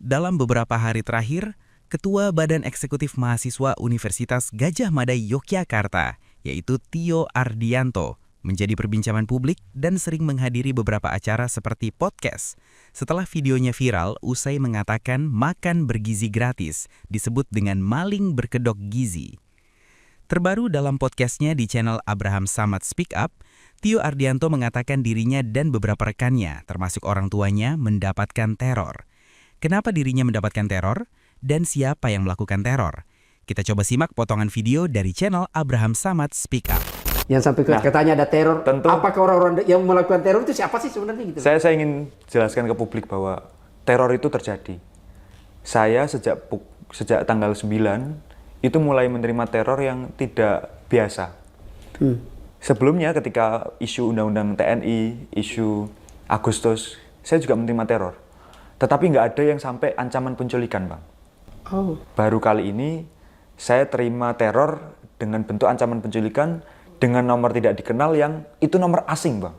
Dalam beberapa hari terakhir, Ketua Badan Eksekutif Mahasiswa Universitas Gadjah Mada Yogyakarta, yaitu Tio Ardianto, menjadi perbincangan publik dan sering menghadiri beberapa acara seperti podcast. Setelah videonya viral, usai mengatakan makan bergizi gratis, disebut dengan maling berkedok gizi. Terbaru dalam podcastnya di channel Abraham Samad Speak Up, Tio Ardianto mengatakan dirinya dan beberapa rekannya, termasuk orang tuanya, mendapatkan teror. Kenapa dirinya mendapatkan teror? Dan siapa yang melakukan teror? Kita coba simak potongan video dari channel Abraham Samad Speak Up. Yang sampai katanya ada teror, tentu, apakah orang-orang yang melakukan teror itu siapa sih sebenarnya? Gitu? Saya ingin jelaskan ke publik bahwa teror itu terjadi. Saya sejak tanggal 9 itu mulai menerima teror yang tidak biasa. Sebelumnya ketika isu undang-undang TNI, isu Agustus, saya juga menerima teror. Tetapi nggak ada yang sampai ancaman penculikan, Bang. Baru kali ini saya terima teror dengan bentuk ancaman penculikan dengan nomor tidak dikenal yang itu nomor asing, Bang.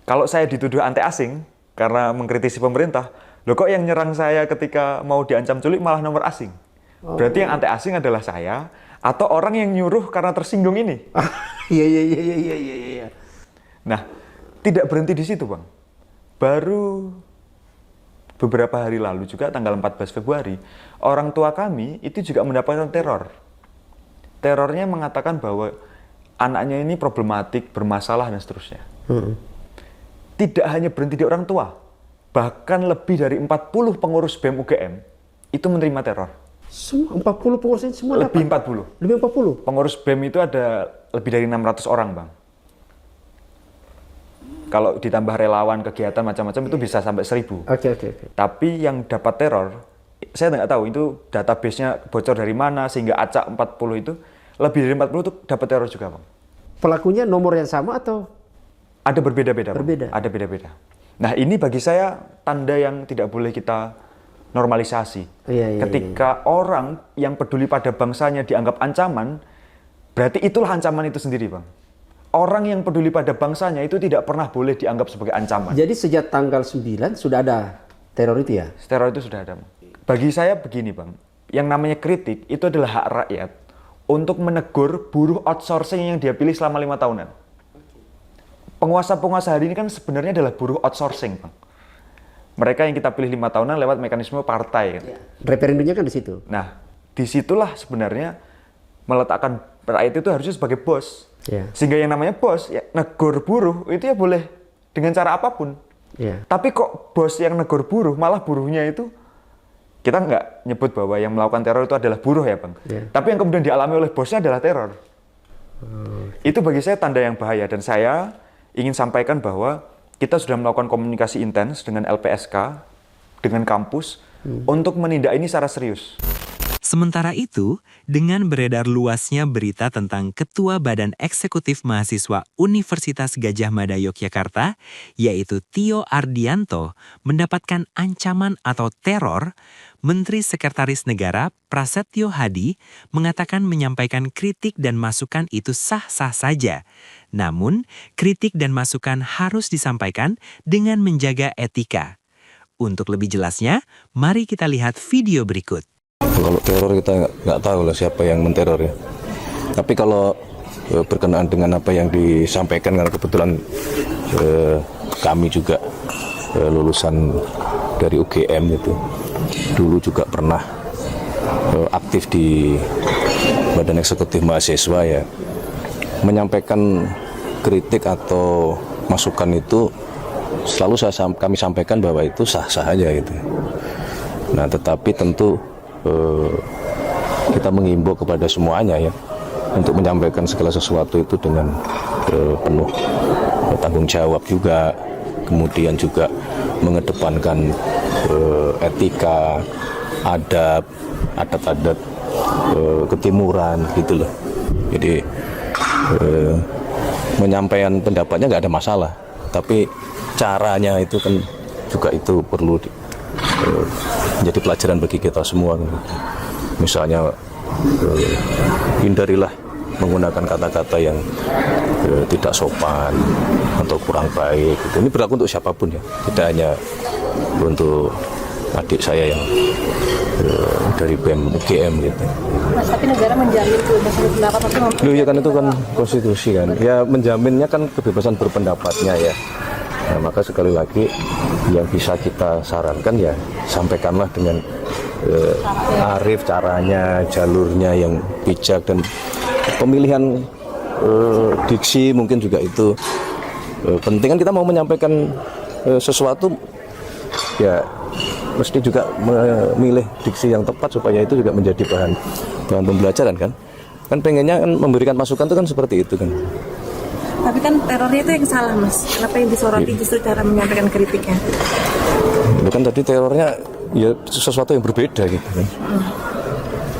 Kalau saya dituduh anti asing karena mengkritisi pemerintah, loh kok yang nyerang saya ketika mau diancam culik malah nomor asing? Berarti yang anti asing adalah saya atau orang yang nyuruh karena tersinggung ini. Iya. Nah, tidak berhenti di situ, Bang. Baru beberapa hari lalu juga tanggal 14 Februari, orang tua kami itu juga mendapatkan teror. Terornya mengatakan bahwa anaknya ini problematik, bermasalah dan seterusnya. Tidak hanya berhenti di orang tua, bahkan lebih dari 40 pengurus BEM UGM itu menerima teror. Semua 40 pengurus ini semua lebih dapat? 40. Lebih 40? Pengurus BEM itu ada lebih dari 600 orang, Bang. Kalau ditambah relawan, kegiatan macam-macam itu bisa sampai 1000. Oke. Tapi yang dapat teror, saya nggak tahu itu database-nya bocor dari mana sehingga acak 40 itu, lebih dari 40 itu dapat teror juga, Bang. Pelakunya nomor yang sama atau? Ada berbeda-beda, Bang. Berbeda? Ada beda-beda. Nah, ini bagi saya tanda yang tidak boleh kita normalisasi. Ketika orang yang peduli pada bangsanya dianggap ancaman, berarti itulah ancaman itu sendiri, Bang. Orang yang peduli pada bangsanya itu tidak pernah boleh dianggap sebagai ancaman. Jadi sejak tanggal 9 sudah ada teror itu ya? Teror itu sudah ada. Bagi saya begini, Bang. Yang namanya kritik itu adalah hak rakyat untuk menegur buruh outsourcing yang dia pilih selama 5 tahunan. Penguasa-penguasa hari ini kan sebenarnya adalah buruh outsourcing, Bang. Mereka yang kita pilih 5 tahunan lewat mekanisme partai. Kan? Referendumnya kan di situ. Nah, disitulah sebenarnya meletakkan rakyat itu harusnya sebagai bos. Sehingga yang namanya bos, ya, negur buruh itu ya boleh dengan cara apapun. Tapi kok bos yang negur buruh, malah buruhnya itu, kita nggak nyebut bahwa yang melakukan teror itu adalah buruh ya, Bang. Tapi yang kemudian dialami oleh bosnya adalah teror. Itu bagi saya tanda yang bahaya. Dan saya ingin sampaikan bahwa kita sudah melakukan komunikasi intens dengan LPSK, dengan kampus, untuk menindak ini secara serius. Sementara itu, dengan beredar luasnya berita tentang Ketua Badan Eksekutif Mahasiswa Universitas Gadjah Mada Yogyakarta, yaitu Tio Ardianto, mendapatkan ancaman atau teror, Menteri Sekretaris Negara Prasetyo Hadi mengatakan menyampaikan kritik dan masukan itu sah-sah saja. Namun, kritik dan masukan harus disampaikan dengan menjaga etika. Untuk lebih jelasnya, mari kita lihat video berikut. Kalau teror kita nggak tahu lah siapa yang menteror ya. Tapi kalau berkenaan dengan apa yang disampaikan, karena kebetulan kami juga lulusan dari UGM itu, dulu juga pernah aktif di Badan Eksekutif Mahasiswa ya, menyampaikan kritik atau masukan itu selalu kami sampaikan bahwa itu sah-sah aja gitu. Nah, tetapi tentu kita mengimbau kepada semuanya ya untuk menyampaikan segala sesuatu itu dengan penuh tanggung jawab juga, kemudian juga mengedepankan etika, adab, adat-adat ketimuran gitu loh. Jadi menyampaikan pendapatnya nggak ada masalah, tapi caranya itu kan juga itu perlu menjadi pelajaran bagi kita semua. Misalnya hindarilah menggunakan kata-kata yang tidak sopan atau kurang baik. Ini berlaku untuk siapapun ya, tidak hanya untuk adik saya yang dari BEM UGM gitu. Mas, tapi negara menjamin kebebasan berpendapat tapi Loh ya kan itu kan konstitusi kan. Ya menjaminnya kan kebebasan berpendapatnya ya. Nah, maka sekali lagi yang bisa kita sarankan ya sampaikanlah dengan arif caranya, jalurnya yang bijak dan pemilihan diksi mungkin juga itu penting kan kita mau menyampaikan sesuatu ya mesti juga memilih diksi yang tepat supaya itu juga menjadi bahan pembelajaran kan pengennya kan memberikan masukan itu kan seperti itu kan. Tapi kan terornya itu yang salah, Mas. Kenapa yang disoroti justru cara menyampaikan kritiknya? Itu kan tadi terornya ya sesuatu yang berbeda gitu kan.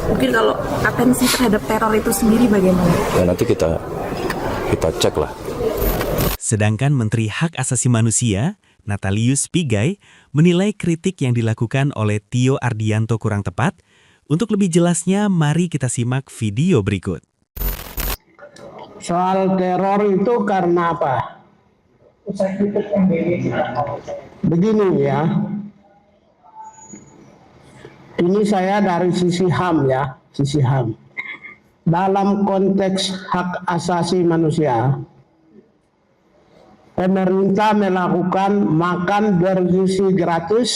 Mungkin kalau atensi terhadap teror itu sendiri bagaimana? Ya nanti kita cek lah. Sedangkan Menteri Hak Asasi Manusia, Natalius Pigai, menilai kritik yang dilakukan oleh Tio Ardianto kurang tepat. Untuk lebih jelasnya, mari kita simak video berikut. Soal teror itu karena apa? Begini ya. Ini saya dari sisi HAM ya, sisi HAM. Dalam konteks hak asasi manusia, pemerintah melakukan makan bergizi gratis,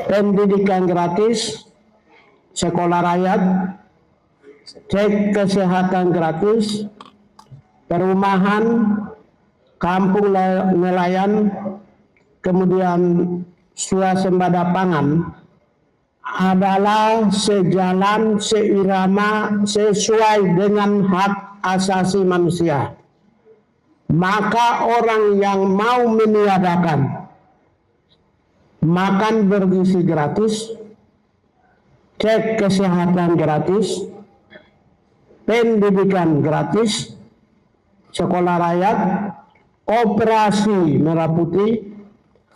pendidikan gratis, sekolah rakyat, cek kesehatan gratis, perumahan, kampung nelayan, kemudian swasembada pangan adalah sejalan, seirama, sesuai dengan hak asasi manusia. Maka orang yang mau meniadakan makan bergizi gratis, cek kesehatan gratis, pendidikan gratis, sekolah rakyat, operasi merah putih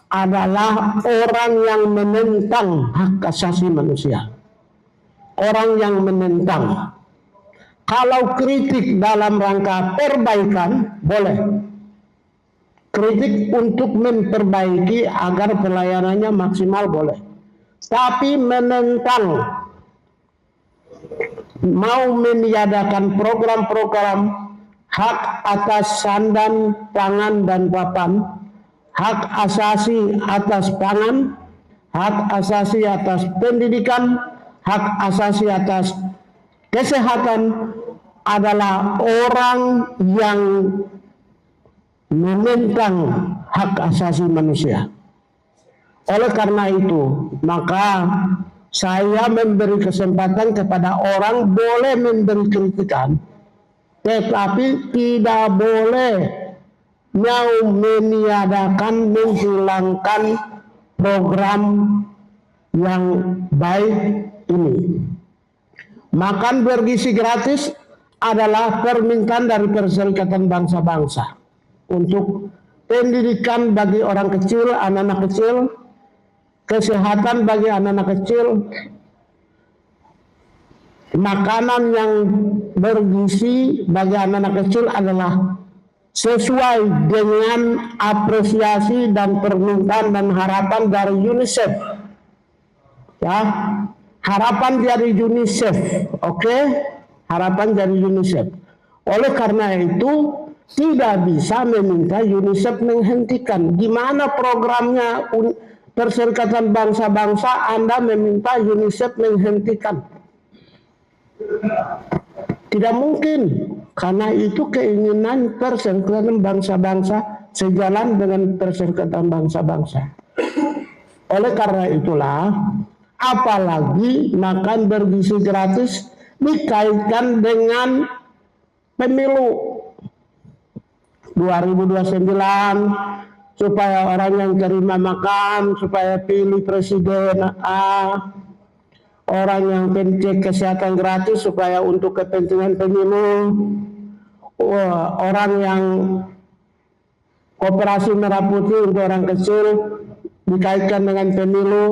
adalah orang yang menentang hak asasi manusia. Orang yang menentang. Kalau kritik dalam rangka perbaikan, boleh. Kritik untuk memperbaiki agar pelayanannya maksimal, boleh. Tapi menentang, mau meniadakan program-program hak atas sandan, pangan, dan papan, hak asasi atas pangan, hak asasi atas pendidikan, hak asasi atas kesehatan adalah orang yang menentang hak asasi manusia. Oleh karena itu, maka saya memberi kesempatan kepada orang boleh memberi kritikan, tetapi tidak boleh mau meniadakan, menghilangkan program yang baik ini. Makan bergizi gratis adalah permintaan dari Perserikatan Bangsa-Bangsa untuk pendidikan bagi orang kecil, anak-anak kecil, kesehatan bagi anak-anak kecil, makanan yang bergizi bagi anak-anak kecil adalah sesuai dengan apresiasi dan permintaan dan harapan dari UNICEF. Ya, harapan dari UNICEF, oke? Harapan dari UNICEF. Oleh karena itu, tidak bisa meminta UNICEF menghentikan. Gimana programnya Perserikatan Bangsa-Bangsa Anda meminta UNICEF menghentikan? Tidak mungkin, karena itu keinginan Perserikatan Bangsa-Bangsa sejalan dengan Perserikatan Bangsa-Bangsa. Oleh karena itulah, apalagi makan bergizi gratis dikaitkan dengan pemilu 2029, supaya orang yang terima makan, supaya pilih presiden A. Orang yang cek kesehatan gratis supaya untuk kepentingan pemilu. Orang yang operasi merah putih untuk orang kecil dikaitkan dengan pemilu.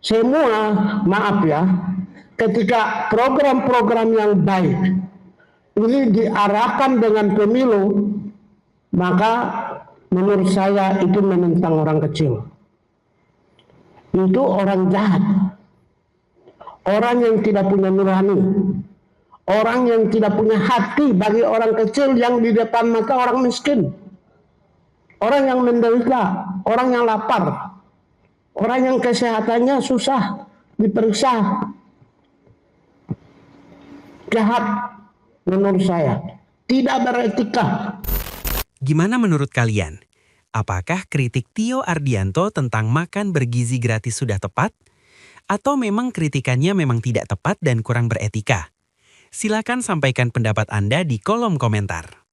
Semua, maaf ya, ketika program-program yang baik ini diarahkan dengan pemilu, maka menurut saya itu menentang orang kecil. itu orang jahat, orang yang tidak punya nurani, orang yang tidak punya hati bagi orang kecil yang di depan mata orang miskin, orang yang menderita, orang yang lapar, orang yang kesehatannya susah diperiksa. Jahat menurut saya, tidak beretika. Gimana menurut kalian? Apakah kritik Tio Ardianto tentang makan bergizi gratis sudah tepat? Atau memang kritikannya memang tidak tepat dan kurang beretika? Silakan sampaikan pendapat Anda di kolom komentar.